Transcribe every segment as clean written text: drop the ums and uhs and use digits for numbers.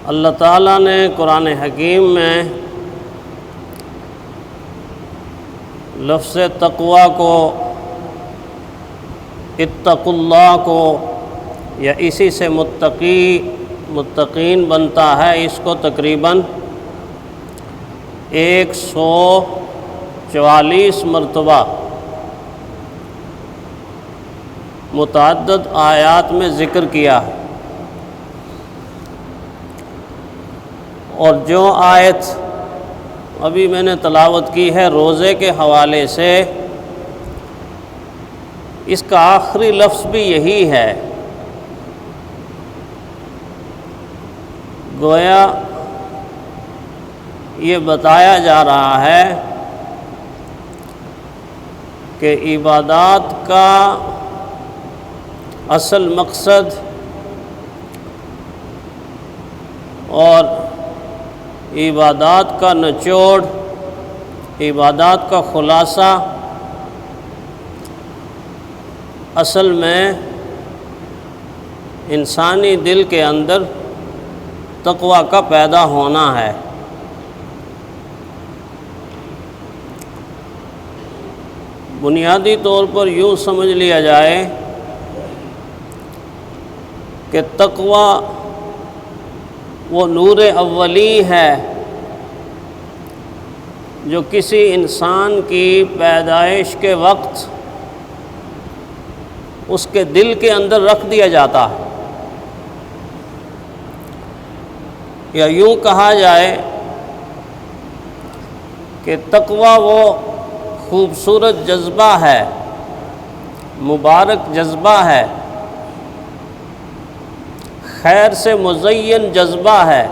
اللہ تعالیٰ نے قرآن حکیم میں لفظ تقوی کو، اتقوا اللہ کو، یا اسی سے متقین بنتا ہے، اس کو تقریباً 144 مرتبہ متعدد آیات میں ذکر کیا ہے۔ اور جو آیت ابھی میں نے تلاوت کی ہے روزے کے حوالے سے، اس کا آخری لفظ بھی یہی ہے۔ گویا یہ بتایا جا رہا ہے کہ عبادات کا اصل مقصد اور عبادات کا نچوڑ، عبادات کا خلاصہ اصل میں انسانی دل کے اندر تقوی کا پیدا ہونا ہے۔ بنیادی طور پر یوں سمجھ لیا جائے کہ تقوی وہ نور اولی ہے جو کسی انسان کی پیدائش کے وقت اس کے دل کے اندر رکھ دیا جاتا ہے، یا یوں کہا جائے کہ تقوی وہ خوبصورت جذبہ ہے، مبارک جذبہ ہے، خیر سے مزین جذبہ ہے،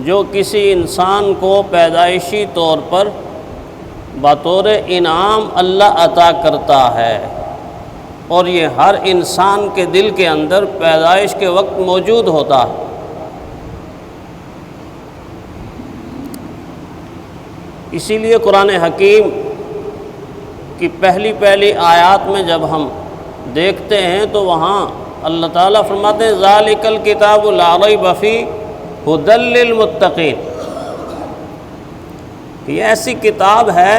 جو کسی انسان کو پیدائشی طور پر بطور انعام اللہ عطا کرتا ہے، اور یہ ہر انسان کے دل کے اندر پیدائش کے وقت موجود ہوتا ہے۔ اسی لیے قرآن حکیم کی پہلی آیات میں جب ہم دیکھتے ہیں تو وہاں اللہ تعالیٰ فرماتے ہیں ذالک الکتاب لا ریب فیہ ھدی للمتقین، یہ ایسی کتاب ہے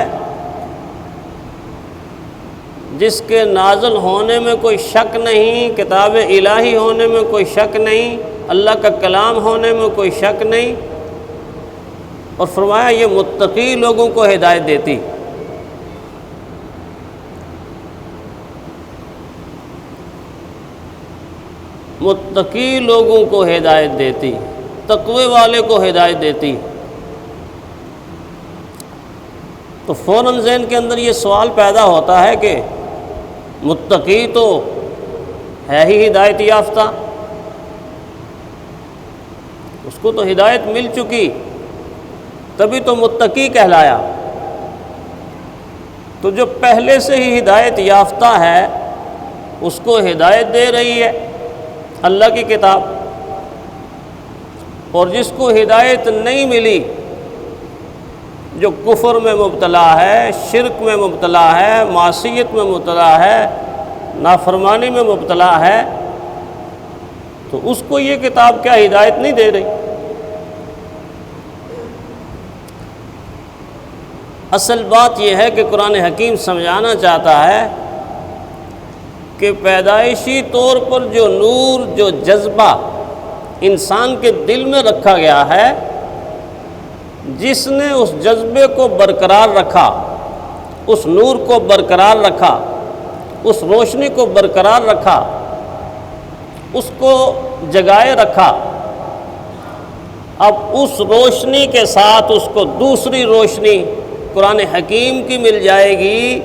جس کے نازل ہونے میں کوئی شک نہیں، کتاب الہی ہونے میں کوئی شک نہیں، اللہ کا کلام ہونے میں کوئی شک نہیں، اور فرمایا یہ متقی لوگوں کو ہدایت دیتی۔ متقی لوگوں کو ہدایت دیتی، تقوی والے کو ہدایت دیتی۔ تو فوراً ذہن کے اندر یہ سوال پیدا ہوتا ہے کہ متقی تو ہے ہی ہدایت یافتہ، اس کو تو ہدایت مل چکی، تبھی تو متقی کہلایا۔ تو جو پہلے سے ہی ہدایت یافتہ ہے اس کو ہدایت دے رہی ہے اللہ کی کتاب، اور جس کو ہدایت نہیں ملی، جو کفر میں مبتلا ہے، شرک میں مبتلا ہے، معصیت میں مبتلا ہے، نافرمانی میں مبتلا ہے، تو اس کو یہ کتاب کیا ہدایت نہیں دے رہی؟ اصل بات یہ ہے کہ قرآن حکیم سمجھانا چاہتا ہے کہ پیدائشی طور پر جو نور، جو جذبہ انسان کے دل میں رکھا گیا ہے، جس نے اس جذبے کو برقرار رکھا، اس نور کو برقرار رکھا، اس روشنی کو برقرار رکھا، اس کو جگائے رکھا، اب اس روشنی کے ساتھ اس کو دوسری روشنی قرآن حکیم کی مل جائے گی،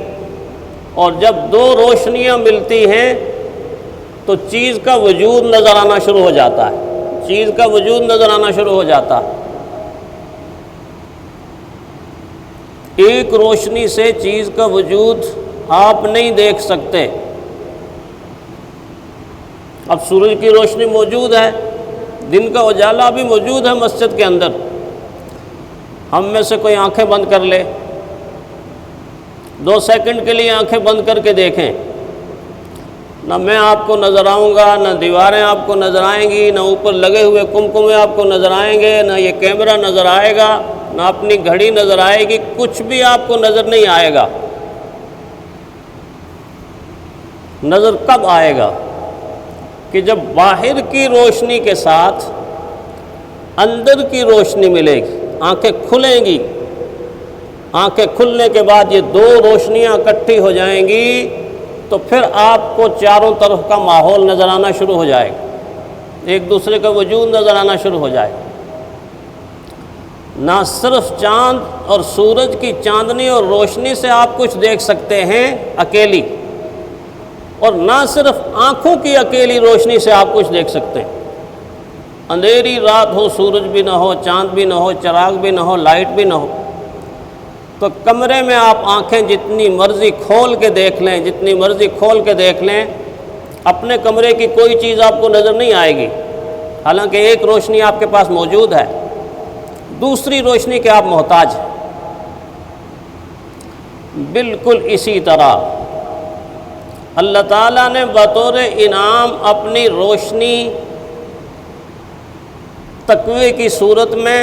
اور جب دو روشنیاں ملتی ہیں تو چیز کا وجود نظر آنا شروع ہو جاتا ہے، چیز کا وجود نظر آنا شروع ہو جاتا ہے۔ ایک روشنی سے چیز کا وجود آپ نہیں دیکھ سکتے۔ اب سورج کی روشنی موجود ہے، دن کا اجالا بھی موجود ہے مسجد کے اندر، ہم میں سے کوئی آنکھیں بند کر لے، 2 سیکنڈ کے لیے آنکھیں بند کر کے دیکھیں، نہ میں آپ کو نظر آؤں گا، نہ دیواریں آپ کو نظر آئیں گی، نہ اوپر لگے ہوئے کمکمے آپ کو نظر آئیں گے، نہ یہ کیمرہ نظر آئے گا، نہ اپنی گھڑی نظر آئے گی، کچھ بھی آپ کو نظر نہیں آئے گا۔ نظر کب آئے گا؟ کہ جب باہر کی روشنی کے ساتھ اندر کی روشنی ملے گی، آنکھیں کھلیں گی، آنکھیں کھلنے کے بعد یہ دو روشنیاں اکٹھی ہو جائیں گی تو پھر آپ کو چاروں طرف کا ماحول نظر آنا شروع ہو جائے گا، ایک دوسرے کا وجود نظر آنا شروع ہو جائے گا۔ نہ صرف چاند اور سورج کی چاندنی اور روشنی سے آپ کچھ دیکھ سکتے ہیں اکیلی، اور نہ صرف آنکھوں کی اکیلی روشنی سے آپ کچھ دیکھ سکتے ہیں۔ اندھیری رات ہو، سورج بھی نہ ہو، چاند بھی نہ ہو، چراغ بھی نہ ہو، لائٹ بھی نہ ہو، تو کمرے میں آپ آنکھیں جتنی مرضی کھول کے دیکھ لیں، جتنی مرضی کھول کے دیکھ لیں، اپنے کمرے کی کوئی چیز آپ کو نظر نہیں آئے گی، حالانکہ ایک روشنی آپ کے پاس موجود ہے، دوسری روشنی کے آپ محتاج ہیں۔ بالکل اسی طرح اللہ تعالیٰ نے بطور انعام اپنی روشنی تقوی کی صورت میں،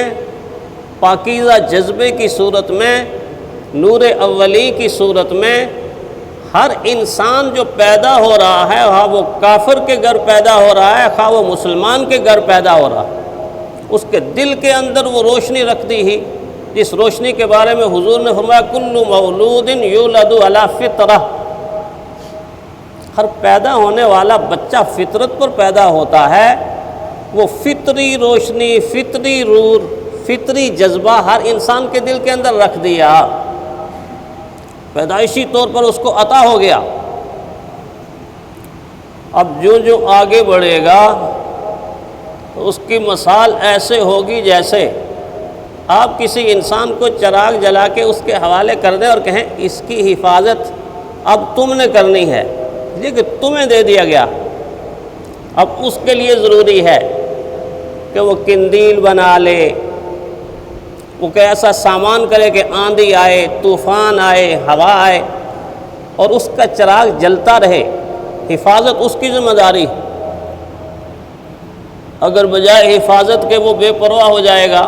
پاکیزہ جذبے کی صورت میں، نور اولی کی صورت میں، ہر انسان جو پیدا ہو رہا ہے، خواہ وہ کافر کے گھر پیدا ہو رہا ہے، خواہ وہ مسلمان کے گھر پیدا ہو رہا ہے، اس کے دل کے اندر وہ روشنی رکھ دی ہی، جس روشنی کے بارے میں حضور نے فرمایا کل مولود یولد علی فطرہ، ہر پیدا ہونے والا بچہ فطرت پر پیدا ہوتا ہے، وہ فطری روشنی، فطری نور، فطری جذبہ ہر انسان کے دل کے اندر رکھ دیا، پیدائشی طور پر اس کو عطا ہو گیا۔ اب جو جو آگے بڑھے گا تو اس کی مثال ایسے ہوگی جیسے آپ کسی انسان کو چراغ جلا کے اس کے حوالے کر دیں اور کہیں اس کی حفاظت اب تم نے کرنی ہے، یہ کہ تمہیں دے دیا گیا، اب اس کے لیے ضروری ہے کہ وہ قندیل بنا لے، وہ کہ ایسا سامان کرے کہ آندھی آئے، طوفان آئے، ہوا آئے اور اس کا چراغ جلتا رہے، حفاظت اس کی ذمہ داری۔ اگر بجائے حفاظت کے وہ بے پرواہ ہو جائے گا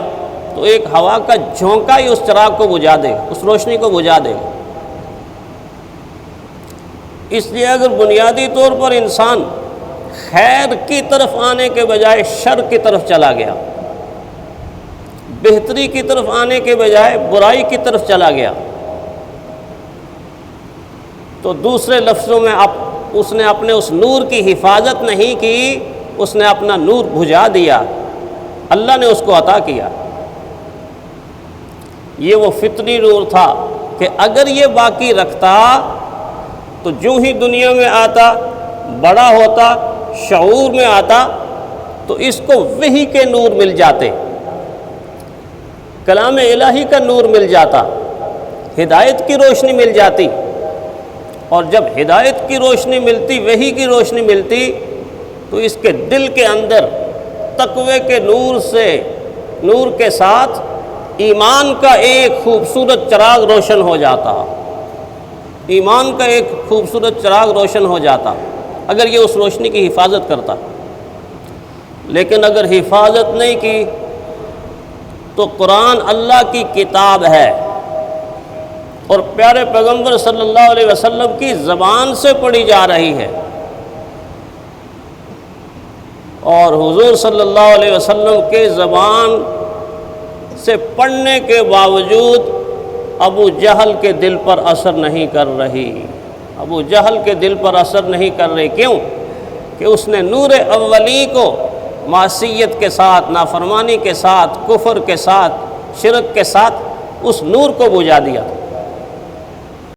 تو ایک ہوا کا جھونکا ہی اس چراغ کو بجھا دے گا، اس روشنی کو بجھا دے گا۔ اس لیے اگر بنیادی طور پر انسان خیر کی طرف آنے کے بجائے شر کی طرف چلا گیا، بہتری کی طرف آنے کے بجائے برائی کی طرف چلا گیا، تو دوسرے لفظوں میں اس نے اپنے اس نور کی حفاظت نہیں کی، اس نے اپنا نور بجھا دیا، اللہ نے اس کو عطا کیا۔ یہ وہ فطری نور تھا کہ اگر یہ باقی رکھتا تو جو ہی دنیا میں آتا، بڑا ہوتا، شعور میں آتا تو اس کو وحی کے نور مل جاتے، کلام الہی کا نور مل جاتا، ہدایت کی روشنی مل جاتی، اور جب ہدایت کی روشنی ملتی، وحی کی روشنی ملتی، تو اس کے دل کے اندر تقوی کے نور کے ساتھ ایمان کا ایک خوبصورت چراغ روشن ہو جاتا، ایمان کا ایک خوبصورت چراغ روشن ہو جاتا اگر یہ اس روشنی کی حفاظت کرتا۔ لیکن اگر حفاظت نہیں کی تو قرآن اللہ کی کتاب ہے اور پیارے پیغمبر صلی اللہ علیہ وسلم کی زبان سے پڑھی جا رہی ہے، اور حضور صلی اللہ علیہ وسلم کے زبان سے پڑھنے کے باوجود ابو جہل کے دل پر اثر نہیں کر رہی، ابو جہل کے دل پر اثر نہیں کر رہی۔ کیوں؟ کہ اس نے نور اولی کو معصیت کے ساتھ، نافرمانی کے ساتھ، کفر کے ساتھ، شرک کے ساتھ اس نور کو بجھا دیا تھا۔